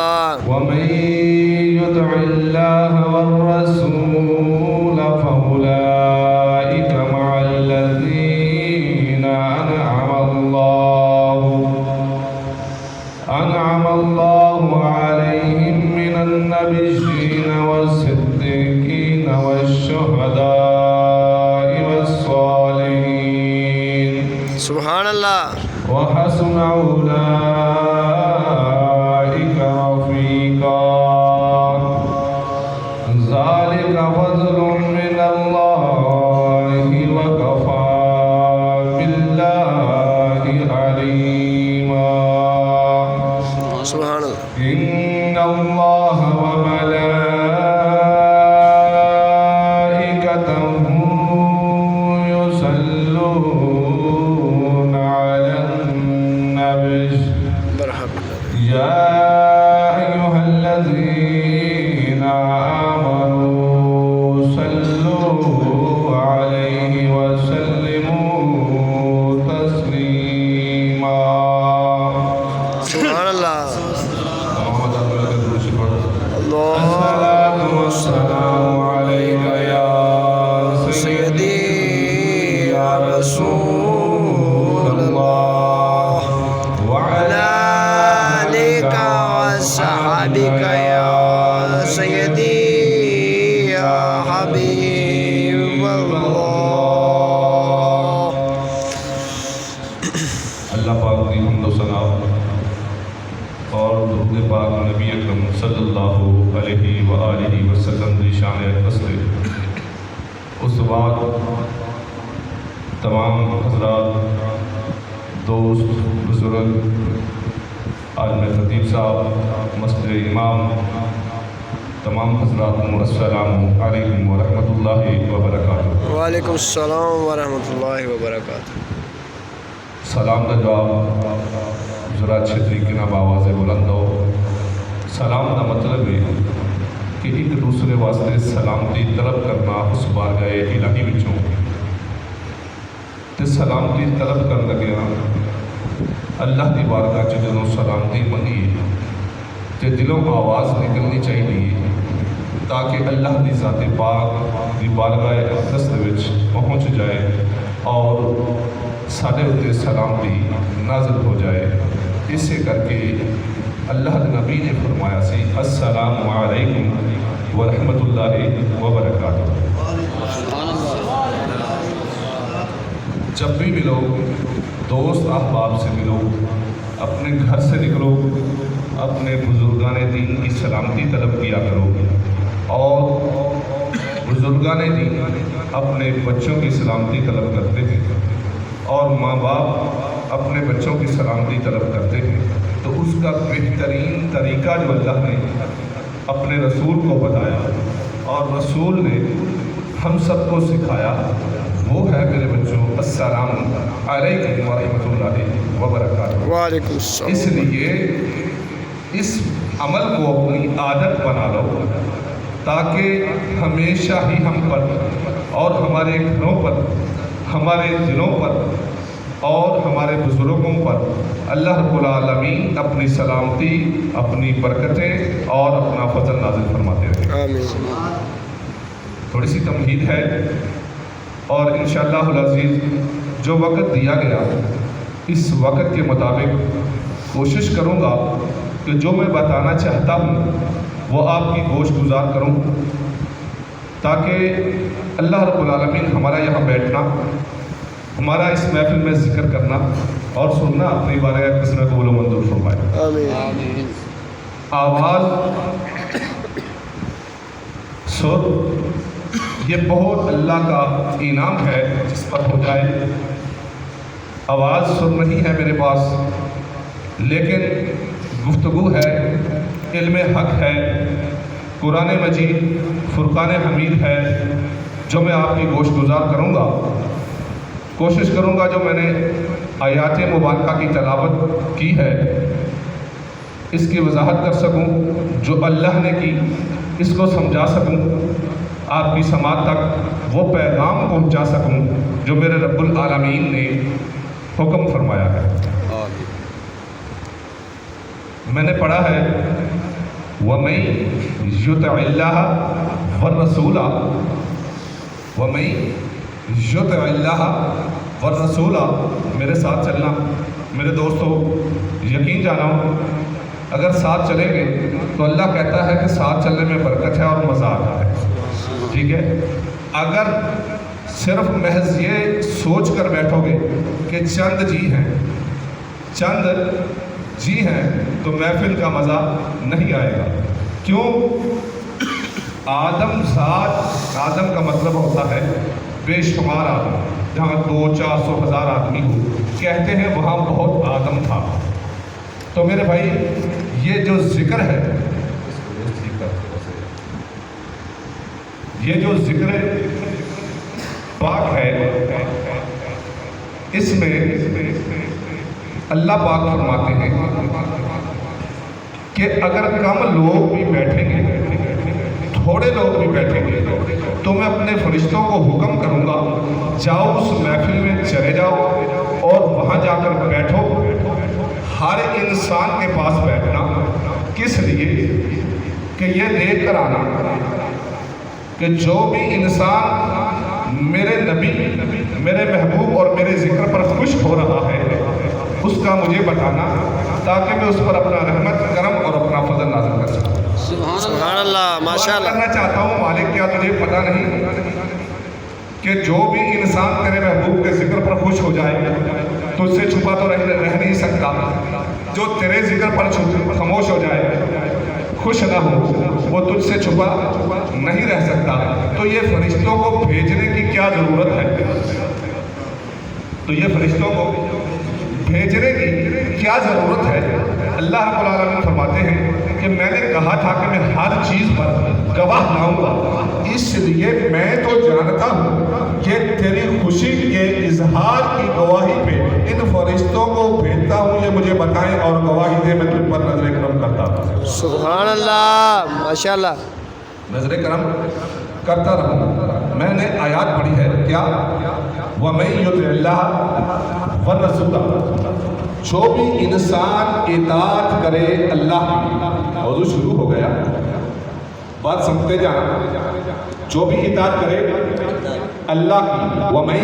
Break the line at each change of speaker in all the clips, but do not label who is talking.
اللہ.
ومن يطع الله والرسول فأولئك مع الذين أنعم الله عليهم من النبيين والصديقين والشهداء والصالحين
سبحان اللہ.
وحسن أولئك رفيقا ذلك فضل من الله وكفى بالله عليما.
سبحان اللہ.
إن الله وملائكته يصلون على النبي
مرحبا.
يا أيها الذين آمنوا صلوا عليه وسلموا تسليما.
سبحان اللہ. اللہ
الصلاة والسلام عليك يا سيدي يا رسول الله وعلى
آلك وصحبك يا سيدي يا حبيب اللہ.
اللہ پاک کی حمد و ثنا اور درود پاک نبی اکرم صلی اللہ علیہ وآلہ وسلم کی شان اقدس ہے. اس بعد تمام حضرات، دوست، بزرگ، عالم خطیب صاحب، مسجد امام، تمام حضرات کو السلام علیکم ورحمۃ اللہ وبرکاتہ.
وعلیکم السلام ورحمۃ اللہ وبرکاتہ.
سلام کا جواب ذرا اچھے طریقے نہ آواز بلند ہو. سلام کا مطلب ہے کہ ایک دوسرے واسطے سلامتی طلب کرنا اس بارگاہ الہی وچوں تے سلامتی طلب کر لگیا اللہ کی بارگاہ چ جدوں سلامتی منگی تے دلوں آواز نکلنی چاہیے تاکہ اللہ کی ذات پاک کی بارگاہ اقدس دے وچ پہنچ جائے اور سارے اتنے سلامتی نازل ہو جائے. اسے کر کے اللہ کے نبی نے فرمایا سی السلام علیکم ورحمۃ اللہ وبرکاتہ. جب بھی ملو دوست احباب سے ملو، اپنے گھر سے نکلو، اپنے بزرگان دین کی سلامتی طلب کیا کرو اور بزرگان دین اپنے بچوں کی سلامتی طلب کرتے ہیں اور ماں باپ اپنے بچوں کی سلامتی طلب کرتے ہیں. تو اس کا بہترین طریقہ جو اللہ نے اپنے رسول کو بتایا اور رسول نے ہم سب کو سکھایا وہ ہے میرے بچوں السلام علیکم ورحمۃ اللہ وبرکاتہ.
وعلیکم السلام.
اس لیے اس عمل کو اپنی عادت بنا لو تاکہ ہمیشہ ہی ہم پر اور ہمارے گھروں پر، ہمارے دلوں پر اور ہمارے بزرگوں پر اللہ رب العالمین اپنی سلامتی، اپنی برکتیں اور اپنا فضل نازل فرماتے رہیں.
آمین.
تھوڑی سی تمہید ہے اور انشاءاللہ العزیز جو وقت دیا گیا اس وقت کے مطابق کوشش کروں گا کہ جو میں بتانا چاہتا ہوں وہ آپ کی گوش گزار کروں تاکہ اللہ رب العالمین ہمارا یہاں بیٹھنا، ہمارا اس محفل میں ذکر کرنا اور سننا اپنی بارگاہ اقدس میں قبول و منظور فرمائے.
آمین.
آواز، سر، یہ بہت اللہ کا انعام ہے جس پر ہو جائے. آواز سر نہیں ہے میرے پاس لیکن گفتگو ہے، علم حق ہے، قرآن مجید فرقان حمید ہے جو میں آپ کی گوش گزار کروں گا. کوشش کروں گا جو میں نے آیات مبارکہ کی تلاوت کی ہے اس کی وضاحت کر سکوں، جو اللہ نے کی اس کو سمجھا سکوں، آپ کی سماعت تک وہ پیغام پہنچا سکوں جو میرے رب العالمین نے حکم فرمایا ہے. میں نے پڑھا ہے وَمَن يُطِعِ اللَّهَ وَالرَّسُولَ وَمَن يُطِعِ اللَّهَ وَالرَّسُولَ، میرے ساتھ چلنا میرے دوستو، یقین جانو اگر ساتھ چلیں گے تو اللہ کہتا ہے کہ ساتھ چلنے میں برکت ہے اور مزہ آتا ہے، ٹھیک ہے؟ اگر صرف محض یہ سوچ کر بیٹھو گے کہ چند جی ہیں تو محفل کا مزہ نہیں آئے گا۔ کیوں؟ آدم کا مطلب ہوتا ہے بے شمار آدم، جہاں 200-400 ہزار آدمی ہو، کہتے ہیں وہاں بہت آدم تھا۔ تو میرے بھائی یہ جو ذکر ہے، یہ جو ذکر پاک ہے، اس میں اللہ پاک فرماتے ہیں کہ اگر کم لوگ بھی بیٹھیں گے، تھوڑے لوگ بھی بیٹھیں گے، تو میں اپنے فرشتوں کو حکم کروں گا، جاؤ اس محفل میں چلے جاؤ اور وہاں جا کر بیٹھو۔ ہر انسان کے پاس بیٹھنا کس لیے؟ کہ یہ دیکھ کر آنا کہ جو بھی انسان میرے نبی، میرے محبوب اور میرے ذکر پر خوش ہو رہا ہے، اس کا مجھے بتانا، تاکہ میں اس پر اپنا رحمت، کرم اور اپنا فضل نازل کر سکوں۔
سبحان اللہ، ماشاء اللہ۔
کرنا چاہتا ہوں مالک، کیا تجھے پتہ نہیں کہ جو بھی انسان تیرے محبوب کے ذکر پر خوش ہو جائے تجھ سے چھپا تو رہ نہیں سکتا، جو تیرے ذکر پر خاموش ہو جائے، خوش نہ ہو، وہ تجھ سے چھپا نہیں رہ سکتا۔ تو یہ فرشتوں کو بھیجنے کی کیا ضرورت ہے؟ اللہ رب العالمین فرماتے ہیں کہ میں نے کہا تھا کہ میں ہر چیز پر گواہ لاؤں گا، اس لیے میں تو جانتا ہوں کہ تیری خوشی کے اظہار کی گواہی پہ ان فرشتوں کو بھیجتا ہوں، یہ مجھے بتائیں اور گواہی دے، میں تجھ پر نظر کرم کرتا ہوں۔
سبحان اللہ، ماشاء اللہ۔
نظر کرم کرتا رہوں۔ میں نے آیات پڑھی ہے، کیا؟ وَمَن يُطِعِ اللَّهَ وَالرَّسُولَ، جو بھی انسان اطاعت کرے اللہ کی، موضوع شروع ہو گیا، بات سمجھتے جانا، جو بھی اطاعت کرے اللہ کی، وَمَن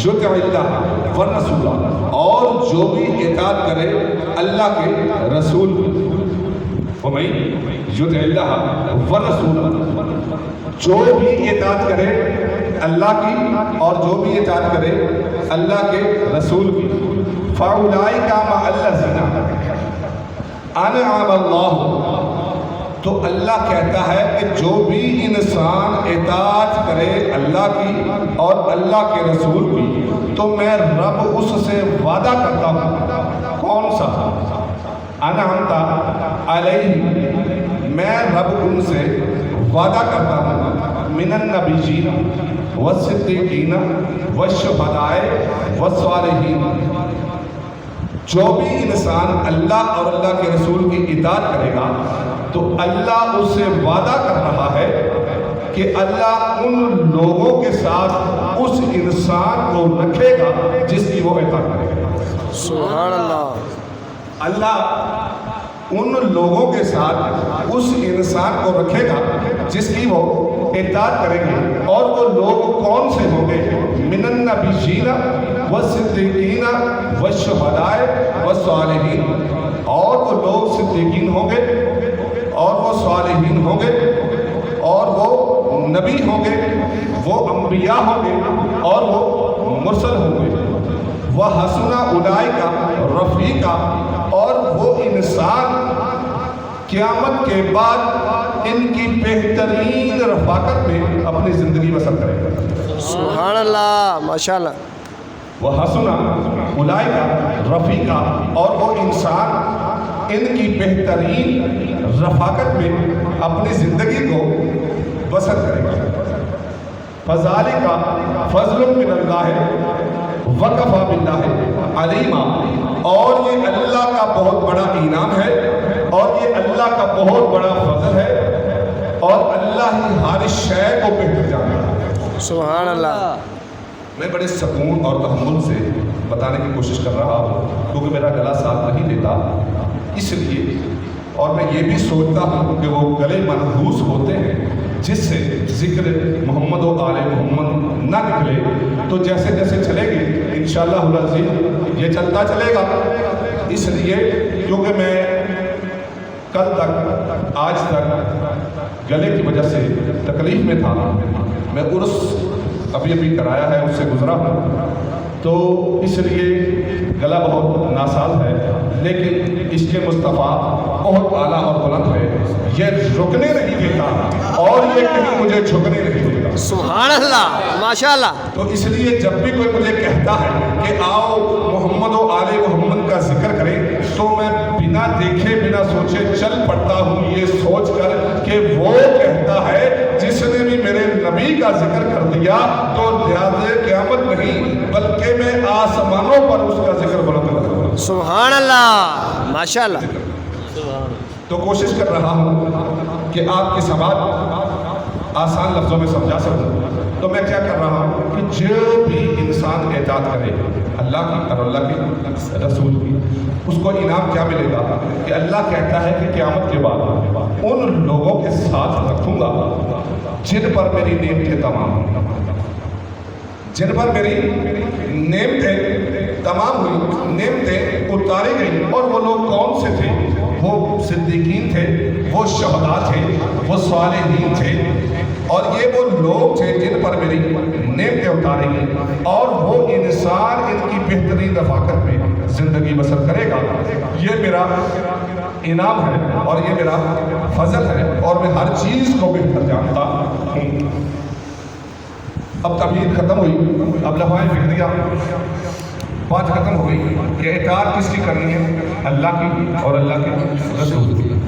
يُطِعِ اللَّهَ وَالرَّسُولَ، اور جو بھی اطاعت کرے اللہ کے رسول کی، وَمَن يُطِعِ اللَّهَ وَالرَّسُولَ، جو بھی اطاعت کرے اللہ کی اور جو بھی اطاعت کرے اللہ کے رسول کی، فَأُولَٰئِكَ مَعَ الَّذِينَ أَنْعَمَ اللَّهُ، تو اللہ کہتا ہے کہ جو بھی انسان اطاعت کرے اللہ کی اور اللہ کے رسول کی، تو میں رب اس سے وعدہ کرتا ہوں۔ کون سا؟ انعمت علیہ، میں رب ان سے وعدہ کرتا ہوں، من النبیین والصدیقین والشہداء والصالحین، جو بھی انسان اللہ اور اللہ کے رسول کی اطاعت کرے گا تو اللہ اس سے وعدہ کر رہا ہے کہ اللہ ان لوگوں کے ساتھ اس انسان کو رکھے گا جس کی وہ اطاعت کرے گا۔
سبحان اللہ۔
اللہ ان لوگوں کے ساتھ اس انسان کو رکھے گا جس کی وہ اطاعت کریں گے، اور وہ لوگ کون سے ہوں گے؟ من النبیین والصدیقین والشہداء والصالحین، اور وہ لوگ صدیقین ہوں گے اور وہ صالحین ہوں گے اور وہ نبی ہوں گے، وہ انبیاء ہوں گے اور وہ مرسل ہوں گے، وَحَسُنَ أُولَٰئِكَ رَفِیقًا، اور وہ انسان قیامت کے بعد ان کی بہترین رفاقت میں اپنی زندگی بسر کرے گا۔
سبحان اللہ، ماشاء اللہ۔
وَحَسُنَ أُولَٰئِكَ رَفِیقًا، اور وہ انسان ان کی بہترین رفاقت میں اپنی زندگی کو بسر کرے گا۔ فَذَلِكَ فَضْلٌ مِّنَ اللَّهِ وَكَفَىٰ بِاللَّهِ عَلِيمًا، اور یہ اللہ کا بہت بڑا انعام ہے اور یہ اللہ کا بہت بڑا فضل ہے، اور اللہ ہی ہر شے کو بہتر جانتا ہے۔
سبحان اللہ۔
میں بڑے سکون اور تحمل سے بتانے کی کوشش کر رہا ہوں کیونکہ میرا گلا ساتھ نہیں دیتا، اس لیے اور میں یہ بھی سوچتا ہوں کہ وہ گلے منحوس ہوتے ہیں جس سے ذکر محمد و آل محمد نہ نکلے، تو جیسے جیسے چلے گی انشاءاللہ العزیز یہ چلتا چلے گا۔ اس لیے کیونکہ میں کل تک آج تک گلے کی وجہ سے تکلیف میں تھا، میں عرس ابھی کرایا ہے، اس سے گزرا ہوں، تو اس لیے گلا بہت ناساز ہے، لیکن عشق مصطفیٰ بہت اعلیٰ اور بلند ہے، یہ رکنے نہیں دیتا اور یہ کہیں مجھے جھکنے نہیں دیتا۔
سبحان اللہ، ماشاء اللہ۔
تو اس لیے جب بھی کوئی مجھے کہتا ہے کہ آؤ محمد و آل محمد کا ذکر کریں، تو میں بنا دیکھے بنا سوچے چل پڑتا ہوں، یہ سوچ کر کہ وہ کہتا ہے جس نے بھی میرے نبی کا ذکر کر دیا تو لحاظ قیامت نہیں بلکہ میں آسمانوں پر اس کا ذکر بلند کروں۔
سبحان اللہ، ماشاء اللہ۔
تو کوشش کر رہا ہوں کہ آپ کی سماعت آسان لفظوں میں سمجھا سکوں، تو میں کیا کر رہا ہوں کہ جو بھی انسان اطاعت کرے اللہ کی اور اللہ کے رسول کی، اس کو انعام کیا ملے گا کہ اللہ کہتا ہے کہ قیامت کے بعد ان لوگوں کے ساتھ رکھوں گا جن پر میری نعمتیں تمام ہوں، جن پر میری نعمتیں تمام ہوئی، نعمتیں اتاری گئی۔ اور وہ لوگ کون سے تھے؟ وہ صدیقین تھے، وہ شہداء تھے، وہ صالحین تھے، اور یہ وہ لوگ تھے جن پر میری نعمتیں اتاری گئی، اور وہ انسان ان کی بہترین رفاقت میں زندگی بسر کرے گا۔ یہ میرا انعام ہے اور یہ میرا فضل ہے، اور میں ہر چیز کو بہتر جانتا ہوں۔ اب تبلیغ ختم ہوئی، اب لمحہ فکریہ بات ختم ہو گئی کہ اطاعت کس کی کرنی ہے؟ اللہ کی اور اللہ کے رسول کی۔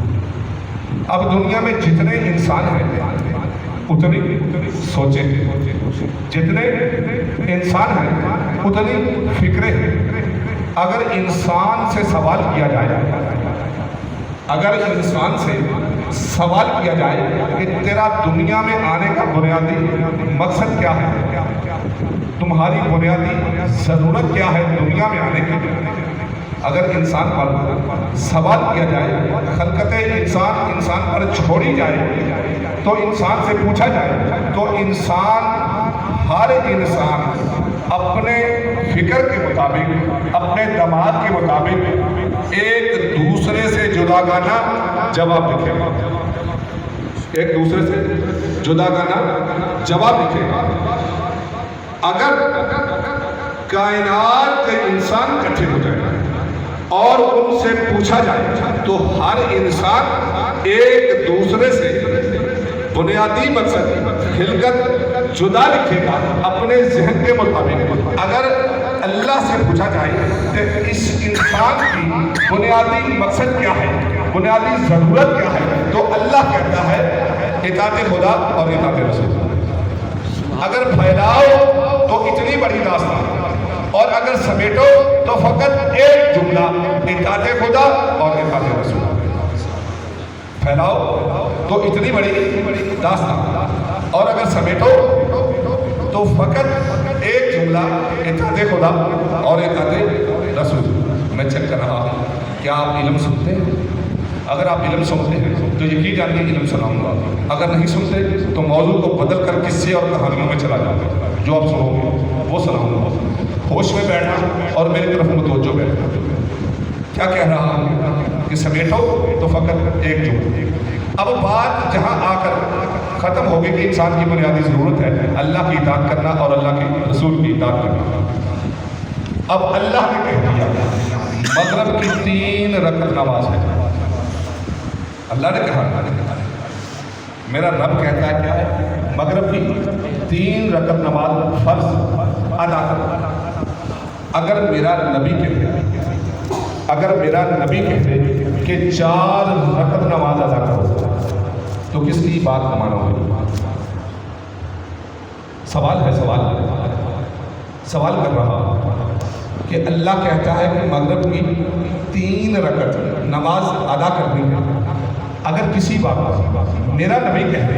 اب دنیا میں جتنے انسان ہیں اتنی سوچیں، جتنے انسان ہیں اتنی فکریں ہیں۔ اگر انسان سے سوال کیا جائے، اگر انسان سے سوال کیا جائے کہ تیرا دنیا میں آنے کا بنیادی مقصد کیا ہے، تمہاری بنیادی ضرورت کیا ہے دنیا میں آنے کی، اگر انسان پر سوال کیا جائے، خلقت انسان پر چھوڑی جائے، تو انسان سے پوچھا جائے، تو ہر انسان اپنے فکر کے مطابق، اپنے دماغ کے مطابق ایک دوسرے سے جداگانہ جواب لکھے گا، ایک دوسرے سے جداگانہ جواب لکھے گا۔ اگر کائنات کے انسان اکٹھے ہو جائے اور ان سے پوچھا جائے، تو ہر انسان ایک دوسرے سے بنیادی مقصد خلقت جدا لکھے گا اپنے ذہن کے مطابق۔ اگر اللہ سے پوچھا جائے کہ اس انسان کی بنیادی مقصد کیا ہے، بنیادی ضرورت کیا ہے، تو اللہ کہتا ہے اطاعت خدا اور اطاعت رسول۔ اگر پھیلاؤ تو اتنی بڑی داستان، اور اگر سمیٹو تو فقط ایک جملہ، اطاعت خدا اور اطاعت رسول۔ پھیلاؤ تو اتنی بڑی داستان، اور اگر سمیٹو تو فقط ایک جملہ، اطاعت خدا اور اطاعت رسول۔ میں چیک کر رہا ہوں کیا آپ علم سنتے ہیں؟ اگر آپ علم سنتے ہیں تو یقین جانیے علم سناؤں گا، اگر نہیں سنتے تو موضوع کو بدل کر قصے اور کہانیوں میں چلا جاؤں گا، جو آپ سنو گے وہ سناؤں گا۔ ہوش میں بیٹھنا اور میری طرف متوجہ بیٹھنا۔ کیا کہہ رہا ہوں کہ سمیٹو تو فقط ایک جملہ۔ اب بات جہاں آ کر ختم ہو گئی کہ انسان کی بنیادی ضرورت ہے اللہ کی اطاعت کرنا اور اللہ کے رسول کی اطاعت کرنا۔ اب اللہ نے کہہ دیا مغرب کی 3 رکعت نماز ہے۔ اللہ نے کہا، میرا رب کہتا ہے کیا ہے؟ مغرب کی 3 رکعت نماز فرض ادا کرنا۔ اگر میرا نبی کہتے کہ 4 رکعت نماز ادا کرو تو کس کی بات مانو گے؟ سوال ہے، سوال کر رہا کہ اللہ کہتا ہے کہ مغرب کی 3 رکعت نماز ادا کرنی ہے۔ اگر کسی بات میرا نبی کہتے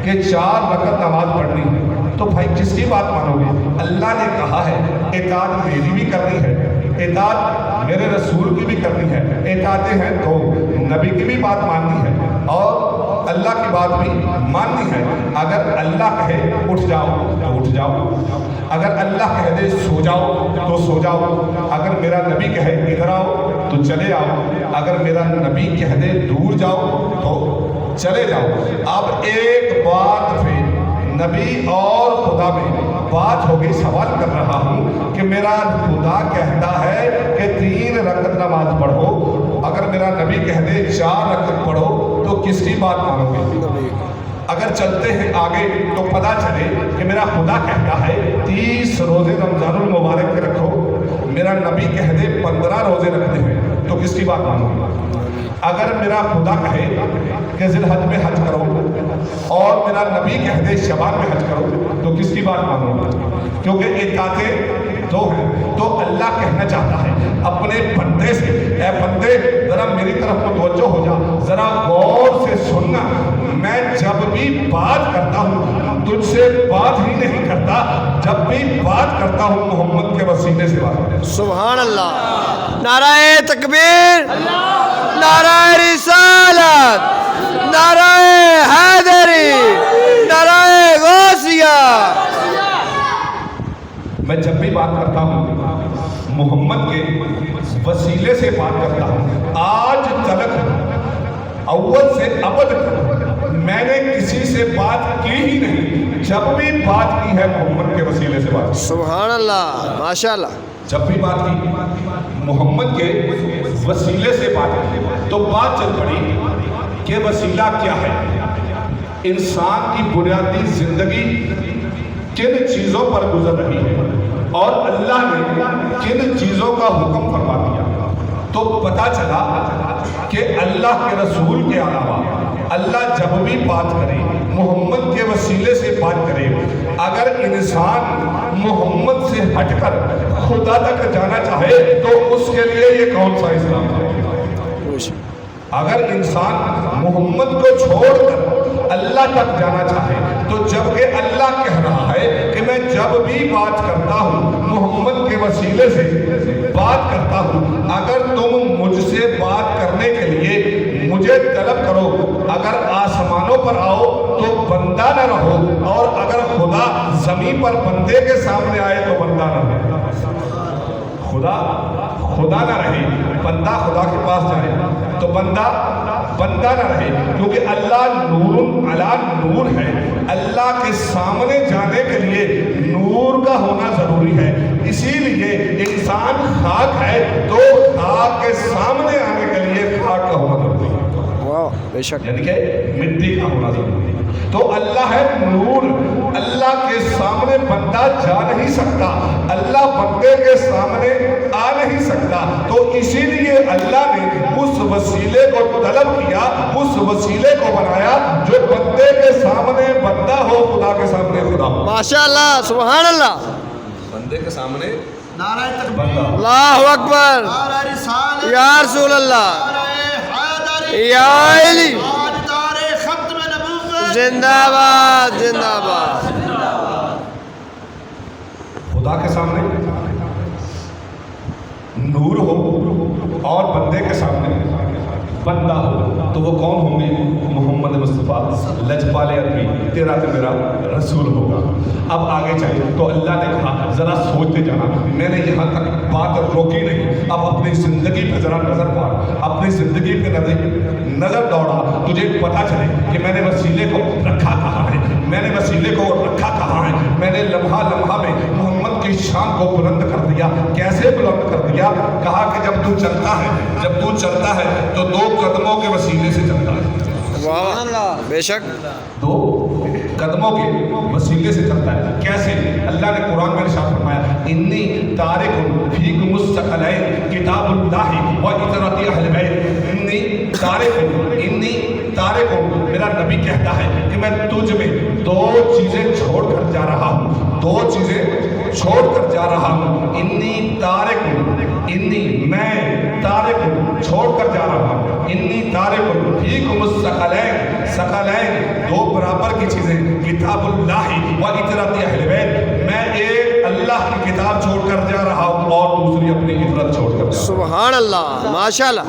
کہ 4 رکعت نماز پڑھنی ہے تو بھائی کس کی بات مانو گے؟ اللہ نے کہا ہے اطاعت میری بھی کرنی ہے، اطاعت میرے رسول کی بھی کرنی ہے۔ اطاعتیں ہیں تو نبی کی بھی بات ماننی ہے اور اللہ کی بات بھی ماننی ہے۔ اگر اللہ کہے اٹھ جاؤ تو اٹھ جاؤ، اگر اللہ کہہ دے سو جاؤ تو سو جاؤ، اگر میرا نبی کہے ادھر آؤ تو چلے آؤ، اگر میرا نبی کہہ دے دور جاؤ تو چلے جاؤ۔ اب ایک بات پہ نبی اور خدا میں بات ہو گئی، سوال کر رہا ہوں کہ میرا خدا کہتا ہے کہ 3 رکعت نماز پڑھو، اگر میرا نبی کہہ دے 4 رکعت پڑھو تو کس کی بات مانو گے؟ اگر چلتے ہیں آگے تو پتہ چلے کہ میرا خدا کہتا ہے 30 روزے رمضان المبارک کے رکھو، میرا نبی کہہ دے 15 روزے رکھنے ہیں تو کس کی بات مانو گے؟ اگر میرا خدا کہے کہ ذی الحج میں حج کرو اور میرا نبی کہہ دے شعبان میں حج کرو تو کس کی بات مانو گے؟ کیونکہ اطاعتیں 2 ہیں۔ تو اللہ کہنا چاہتا ہے اپنے بندے سے، اے بندے ذرا میری طرف متوجہ ہو جا، ذرا غور سے سننا، میں جب بھی بات کرتا ہوں تجھ سے بات ہی نہیں کرتا، جب بھی بات کرتا ہوں محمد کے وسیلے سے بات کرتا ہوں۔
سبحان اللہ، نعرہ تکبیر، نعرہ رسالت، نعرہ حیدری، نعرہ غوثیہ۔
میں جب بھی بات کرتا ہوں محمد کے وسیلے سے بات کرتا ہوں۔ آج تلک اول سے ابد تک میں نے کسی سے بات کی ہی نہیں، جب بھی بات کی ہے محمد کے وسیلے سے بات کی۔
سبحان اللہ، ماشاءاللہ۔
جب بھی بات کی محمد کے وسیلے سے بات کی تو بات چل پڑی کہ وسیلہ کیا ہے، انسان کی بنیادی زندگی کن چیزوں پر گزر رہی ہے اور اللہ نے کن چیزوں کا حکم فرما دیا۔ تو پتہ چلا کہ اللہ کے رسول کے علاوہ اللہ جب بھی بات کرے محمد کے وسیلے سے بات کرے، اگر انسان محمد سے ہٹ کر خدا تک جانا چاہے تو اس کے لیے یہ کون سا اسلام ہے؟ اگر انسان محمد کو چھوڑ کر اللہ تک جانا چاہے تو جبکہ اللہ کہہ رہا ہے کہ میں جب بھی بات کرتا ہوں محمد کے وسیلے سے بات کرتا ہوں، اگر تم مجھ سے بات کرنے کے لیے مجھے طلب کرو، اگر آسمانوں پر آؤ تو بندہ نہ رہو، اور اگر خدا زمین پر بندے کے سامنے آئے تو بندہ نہ رہے، خدا نہ رہے، بندہ خدا کے پاس جائے تو بندہ نہ رہے، کیونکہ اللہ نور علی نور ہے۔ اللہ کے سامنے جانے کے لیے نور کا ہونا ضروری ہے، اسی لیے انسان خاک ہے تو خاک کے سامنے آنے کے لیے خاک کا ہونا ضروری ہے،
بے شک،
یعنی کہ مٹی کا ہونا ضروری ہے۔ تو اللہ ہے نور، اللہ کے سامنے بندہ جا نہیں سکتا، اللہ بندے کے سامنے آ نہیں سکتا، تو اسی لیے اللہ نے اس وسیلے کو طلب کیا، اس وسیلے کو بنایا جو بندے کے سامنے بندہ ہو، خدا کے سامنے خدا ہو۔
ماشاءاللہ، سبحان اللہ،
بندے کے سامنے
نعرہ
بندہ
تکبیر،
ہو۔
اللہ اکبر،
نعرہ رسالت،
یا رسول اللہ،
نعرہ حیدری،
یا علی،
تاجدار ختم نبوت،
زندہ باد، زندہ باد۔
خدا کے سامنے نور ہو اور بندے کے سامنے بندہ ہو تو وہ کون ہوں گے؟ محمد مصطفیٰ لجپال عربی، تیرا تو میرا رسول ہوگا۔ اب آگے چلے تو اللہ نے کہا ذرا سوچتے جانا، میں نے یہاں تک بات روکی نہیں، اب اپنی زندگی پہ ذرا نظر مار، اپنی زندگی پہ نظر دوڑا، تجھے پتا چلے کہ میں نے وسیلے کو رکھا کہاں ہے، میں نے وسیلے کو رکھا کہاں ہے، میں نے لمحہ لمحہ میں محمد کی شان کو بلند کر دیا۔ کیسے بلند کر دیا؟ کہا کہ جب تو چلتا ہے تو 2 قدموں کے وسیلے سے چلتا ہے،
سبحان اللہ، بے شک،
2 قدموں کے وسیلے سے چلتا ہے۔ کیسے؟ اللہ نے قرآن میں ارشاد فرمایا انی تارک فیکم الثقلین کتاب اللہ و اطاعت اہل بیت، انی تارک، میرا نبی کہتا ہے کہ میں تجھ میں 2 چیزیں چھوڑ کر جا رہا ہوں، 2 چیزیں چھوڑ کر جا رہا ہوں، میں تارک چھوڑ کر جا رہا ہوں، انی تارک فیکم الثقلین 2 برابر کی چیزیں، کتاب اللہ و اطاعت اہل بیت، میں ایک اللہ کی کتاب چھوڑ کر جا رہا ہوں اور دوسری اپنی اطاعت چھوڑ کر جا رہا ہوں۔
سبحان اللہ، ماشاءاللہ۔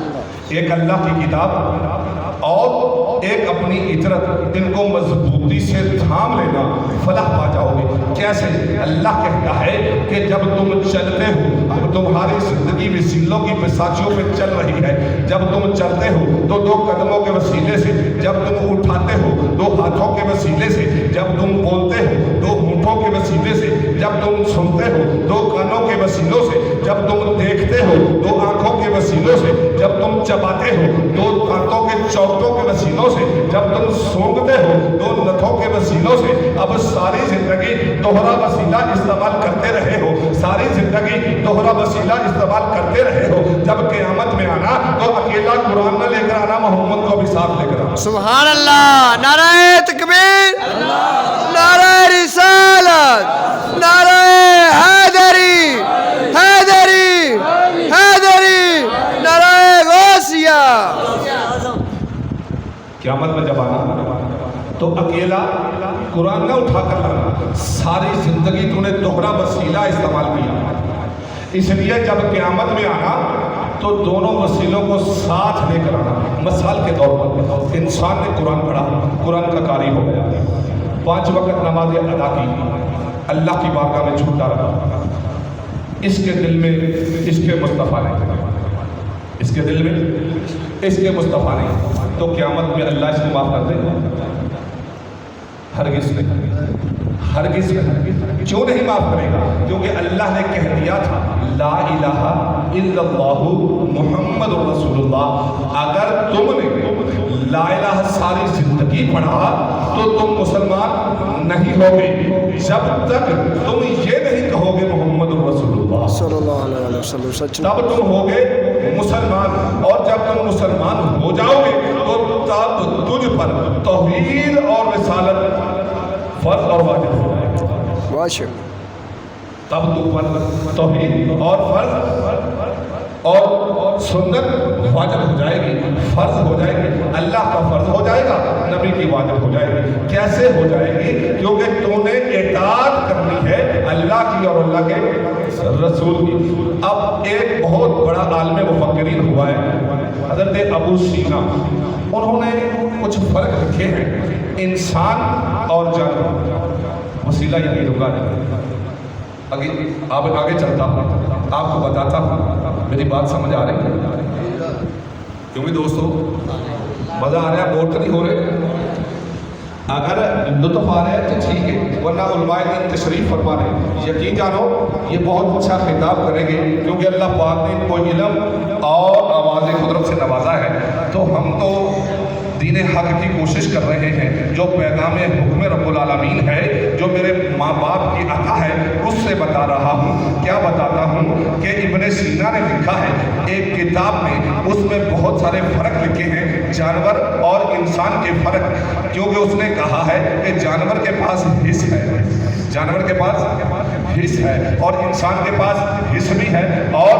ایک اللہ کی کتاب اور ایک اپنی اطرت، ان کو مضبوطی سے تھام لینا، فلاح پا جاؤ گے۔ کیسے؟ اللہ کہتا ہے کہ جب تم چلتے ہو، اب تمہاری زندگی وسیلوں کی بساچیوں پہ چل رہی ہے، جب تم چلتے ہو تو دو قدموں کے وسیلے سے، جب تم اٹھاتے ہو دو ہاتھوں کے وسیلے سے، جب تم بولتے ہو دو ہونٹوں کے وسیلے سے، جب تم سنتے ہو دو کانوں کے وسیلوں سے، جب تم دیکھتے ہو دو آنکھوں کے وسیلوں سے، جب تم چباتے ہو دو دانتوں کے چوٹوں کے وسیلوں سے، جب تم سونگتے ہو دو نتھوں کے وسیلوں سے۔ اب ساری زندگی دوہرا وسیلہ استعمال کرتے رہے ہو، ساری زندگی دوہرا وسیلہ استعمال کرتے رہے ہو، جب قیامت میں آنا تو اکیلا قرآن نہ لے کر آنا، محمد کو بھی ساتھ لے کر آنا۔
سبحان اللہ، نعرہ تکبیر، نعرہ رسالت، نعرہ حیدری، حیدری، حیدری، نعرہ غوثیہ۔
قیامت میں جب آنا تو اکیلا قرآن نہ اٹھا کر لانا، ساری زندگی تو نے دوہرا وسیلہ استعمال کیا، اس لیے جب قیامت میں آنا تو دونوں وسیلوں کو ساتھ لے کر آنا۔ مثال کے طور پر انسان نے قرآن پڑھا، قرآن کا قاری ہو گیا، 5 وقت نماز ادا کی، اللہ کی بارگاہ میں جھوٹا رہا، اس کے دل میں اس کے مصطفیٰ نہیں، اس کے دل میں اس کے مصطفیٰ نہیں، تو قیامت میں اللہ اس کو معاف کر دے؟ ہرگز نہیں، ہرگز نہیں۔ کیوں نہیں معاف کرے گا؟ کیونکہ اللہ نے کہہ دیا تھا لا الہ الا اللہ محمد رسول اللہ۔ اگر تم نے لا الہ ساری زندگی پڑھا تو تم مسلمان نہیں ہوگے، جب تک تم یہ نہیں کہو گے محمد رسول اللہ
صلی اللہ علیہ وسلم، سچ
تب تم ہوگے مسلمان، اور جب تم مسلمان ہو جاؤ گے تو تب تجھ پر توحید اور رسالت فرض اور واجب ہو جائے گا،
واجب،
تب تم پر توحید اور فرض اور سنت واجب ہو جائے گی، فرض ہو جائے گی، اللہ کا فرض ہو جائے گا، نبی کی واجب ہو جائے گی۔ کیسے ہو جائے گی؟ کیونکہ تو نے اطاعت کرنی ہے اللہ کی اور اللہ کے رسول کی۔ اب ایک بہت بڑا عالم مفکرین ہوا ہے حضرت ابو سینا، انہوں نے کچھ فرق لکھے ہیں انسان اور جانور، وسیلہ یعنی رکا نہیں۔ آگے چلتا ہوں، آپ کو بتاتا ہوں، میری بات سمجھ آ رہی ہے؟ کیونکہ دوستو مزہ آ رہا ہے، بور تو نہیں ہو رہے؟ اگر لطف آ رہا ہے تو ٹھیک ہے، ورنہ علماء دین تشریف فرما رہے ہیں۔ یقین جانو یہ بہت اچھا خطاب کریں گے، کیونکہ اللہ پاک نے ان کو علم اور آواز قدرت سے نوازا ہے، تو ہم تو دین حق کی کوشش کر رہے ہیں، جو پیغام حکم رب العالمین ہے، جو میرے ماں باپ کی عطا ہے، اس سے بتا رہا ہوں۔ کیا بتاتا ہوں کہ ابن سینا نے لکھا ہے ایک کتاب میں، اس میں بہت سارے فرق لکھے ہیں جانور اور انسان کے فرق، کیونکہ اس نے کہا ہے کہ جانور کے پاس حس ہے، جانور کے پاس حس ہے، اور انسان کے پاس حس بھی ہے اور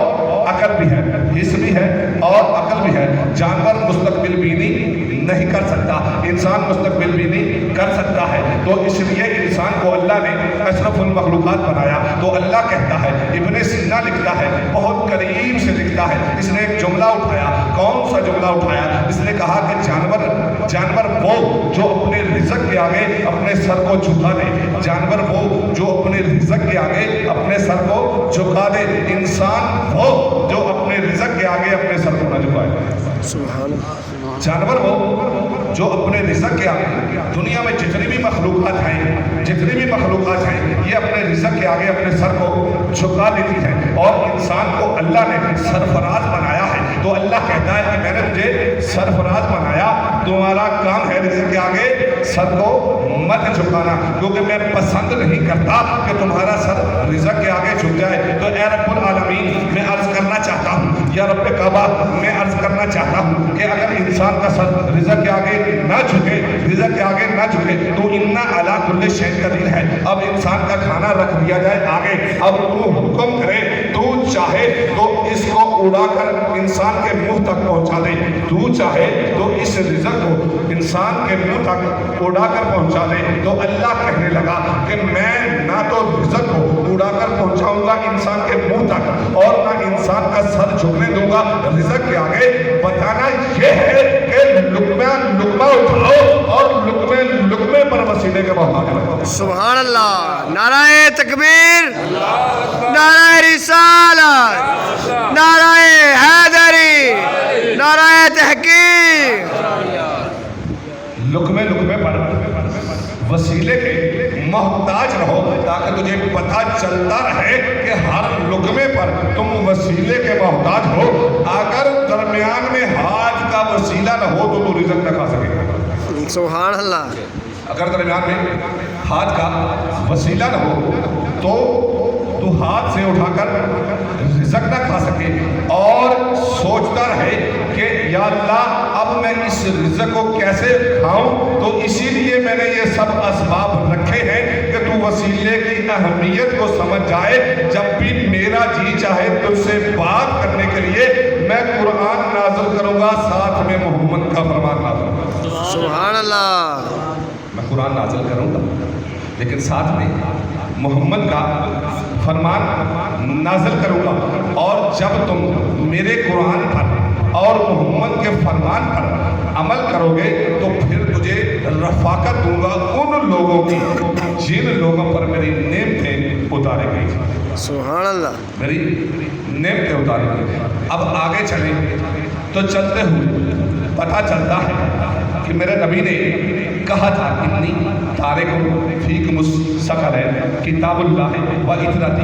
عقل بھی ہے، حس بھی ہے اور عقل بھی ہے۔ جانور مستقبل بینی نہیں کر سکتا، انسان مستقبل بینی کر سکتا ہے، تو اس لیے انسان کو اللہ نے اشرف المخلوقات بنایا۔ تو اللہ کہتا ہے، ابن سینا لکھتا ہے، بہت قریب سے لکھتا ہے، اس نے ایک جملہ اٹھایا۔ کون سا جملہ اٹھایا؟ اس نے کہا کہ جانور وہ جو اپنے رزق کے آگے اپنے سر کو جھکا دے، جانور وہ جو اپنے رزق کے آگے اپنے سر کو جھکا دے، انسان وہ جو اپنے رزق کے آگے اپنے سر کو نہ جھکائے۔
سبحان اللہ۔
جانور وہ جو اپنے رزق کے آگے، دنیا میں جتنی بھی مخلوقات ہیں، جتنی بھی مخلوقات ہیں، یہ اپنے رزق کے آگے اپنے سر کو جھکا دیتی ہیں، اور انسان کو اللہ نے سرفراز بنایا ہے۔ تو اللہ کہتا ہے کہ میں نے تجھے سرفراز بنایا، تمہارا کام ہے رزق کے آگے سر کو مت جھکانا، کیونکہ میں پسند نہیں کرتا کہ تمہارا سر رزق کے آگے جھک جائے۔ تو اے رب العالمین، میں عرض کرنا چاہتا ہوں، یا رب کعبہ، میں عرض کرنا چاہتا ہوں کہ اگر انسان کا سر رزق کے آگے نہ جھکے، رزق کے آگے نہ جھکے، تو انا علی کل شیء قدیر ہے۔ اب انسان کا کھانا رکھ دیا جائے آگے، اب تو حکم کرے، تو چاہے تو اس کو اڑا کر انسان کے منہ تک پہنچا دے، تو چاہے تو اس رزق کو انسان کے منہ تک اڑا کر پہنچا دے تو اللہ کہنے لگا کہ میں نہ تو رزق کو اڑا کر پہنچاؤں گا انسان کے منہ تک اور نہ انسان کا سر جھکنے دوں گا رزق کے آگے. بتانا یہ ہے کہ لقمہ لقمہ اٹھاؤ اور لقمے لقمے پر وسیلے کے محتاج رہو.
سبحان اللہ. نعرہ تکبیر, نعرہ رسالت, نعرہ حیدری, نعرہ تحقیق.
لقمے لقمے پر وسیلے کے محتاج رہو تاکہ تجھے پتہ چلتا رہے کہ ہر لقمے پر تم وسیلے کے محتاج ہو. اگر درمیان میں ہاتھ کا وسیلہ نہ ہو تو تو رزق نہ کھا سکے گا.
سبحان اللہ.
اگر درمیان میں ہاتھ کا وسیلہ نہ ہو تو ہاتھ سے اٹھا کر رزق نہ کھا سکے اور سوچتا رہے کہ یا اللہ اب میں اس رزق کو کیسے کھاؤں. تو اسی لیے میں نے یہ سب اسباب رکھے ہیں کہ تو وسیلے کی اہمیت کو سمجھ جائے. جب بھی میرا جی چاہے تجھ سے بات کرنے کے لیے میں قرآن نازل کروں گا, ساتھ میں محمد کا فرمان نازل کروں گا.
سبحان اللہ.
میں قرآن نازل کروں گا لیکن ساتھ میں محمد کا فرمان نازل کروں گا. اور جب تم میرے قرآن پر اور محمد کے فرمان پر عمل کرو گے تو پھر تجھے رفاقت دوں گا ان لوگوں کی جن لوگوں پر میری نعمتیں اتارے گئی.
سبحان اللہ.
میری نعمتیں اتارے گئی. اب آگے چلیں تو چلتے ہوئے پتہ چلتا ہے کہ میرے نبی نے کہا تھا اتنی تارک فیکم الثقلین کتاب اللہ و اطرتی